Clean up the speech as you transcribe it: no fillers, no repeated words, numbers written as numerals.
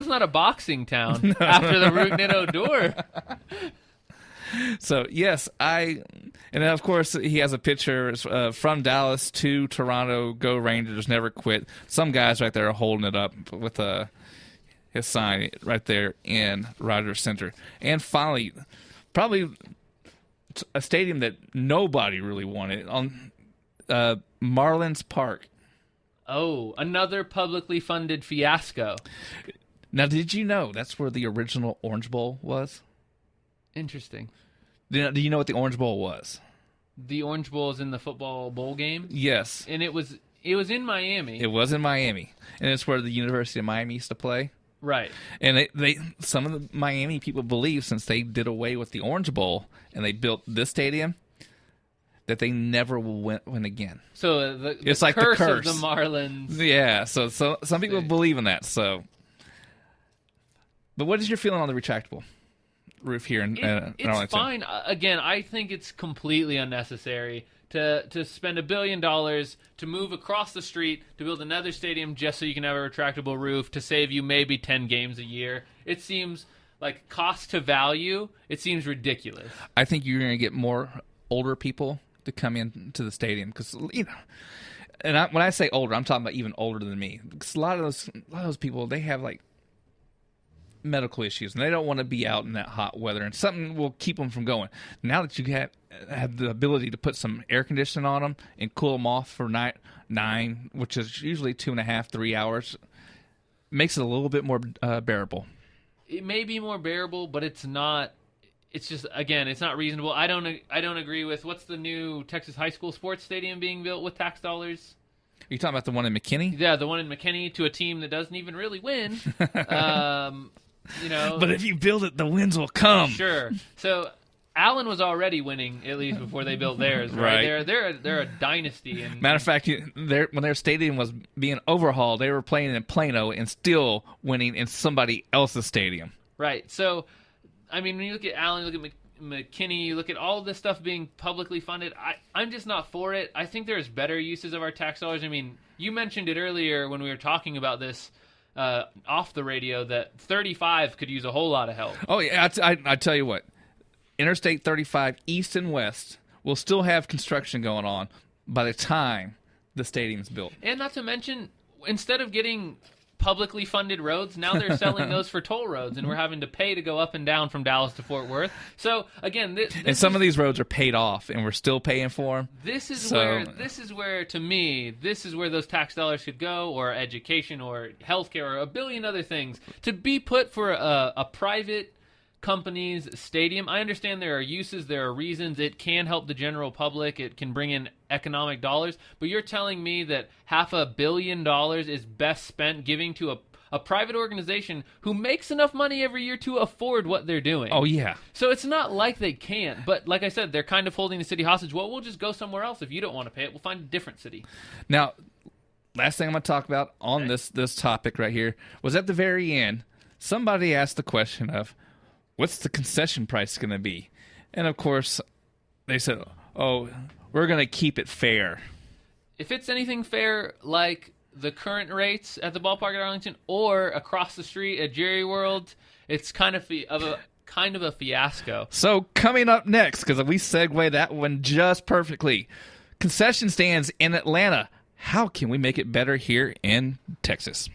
Pittsburgh's not a boxing town after the Root Odor. So, yes, and then, of course, he has a picture from Dallas to Toronto, go Rangers, never quit. Some guys right there are holding it up with his sign right there in Rogers Center. And finally, probably a stadium that nobody really wanted, on Marlins Park. Oh, another publicly funded fiasco. Now, did you know that's where the original Orange Bowl was? Interesting. Do you know what the Orange Bowl was? The Orange Bowl is in the football bowl game? Yes. And it was in Miami. It was in Miami. And it's where the University of Miami used to play. Right. And some of the Miami people believe, since they did away with the Orange Bowl and they built this stadium, that they never will win again. So it's like curse the curse of the Marlins. Yeah, so some people believe in that. So, but what is your feeling on the retractable roof here in Arlington? It's fine. Again, I think it's completely unnecessary to spend $1 billion to move across the street to build another stadium just so you can have a retractable roof to save you maybe 10 games a year. It seems like cost to value. It seems ridiculous. I think you're going to get more older people to come into the stadium because, and when I say older, I'm talking about even older than me. Because a lot of those people, they have like medical issues and they don't want to be out in that hot weather, and something will keep them from going. Now that you have the ability to put some air conditioning on them and cool them off for nine, which is usually 2.5, 3 hours, makes it a little bit more bearable. It may be more bearable, but it's not. It's just, again, it's not reasonable. I don't agree with what's the new Texas high school sports stadium being built with tax dollars. Are you talking about the one in McKinney? Yeah, the one in McKinney, to a team that doesn't even really win. But if you build it, the wins will come. Sure. So Allen was already winning at least before they built theirs. Right? They're a dynasty. And matter of fact, when their stadium was being overhauled, they were playing in Plano and still winning in somebody else's stadium. Right. So, I mean, when you look at Allen, you look at McKinney, you look at all this stuff being publicly funded, I'm just not for it. I think there's better uses of our tax dollars. I mean, you mentioned it earlier when we were talking about this off the radio that 35 could use a whole lot of help. Oh, yeah, I tell you what. Interstate 35 east and west will still have construction going on by the time the stadium's built. And not to mention, instead of getting publicly funded roads, now they're selling those for toll roads, and we're having to pay to go up and down from Dallas to Fort Worth. So again, some of these roads are paid off, and we're still paying for them. This is where to me, this is where those tax dollars should go, or education, or healthcare, or a billion other things to be put for a private company's stadium. I understand there are uses, there are reasons. It can help the general public. It can bring in economic dollars. But you're telling me that $500 million is best spent giving to a private organization who makes enough money every year to afford what they're doing. Oh, yeah. So it's not like they can't. But like I said, they're kind of holding the city hostage. Well, we'll just go somewhere else. If you don't want to pay it, we'll find a different city. Now, last thing I'm going to talk about on this topic right here was at the very end, somebody asked the question of, what's the concession price going to be? And, of course, they said, oh, we're going to keep it fair. If it's anything fair like the current rates at the ballpark at Arlington or across the street at Jerry World, it's kind of a fiasco. So coming up next, because we segued that one just perfectly, concession stands in Atlanta. How can we make it better here in Texas?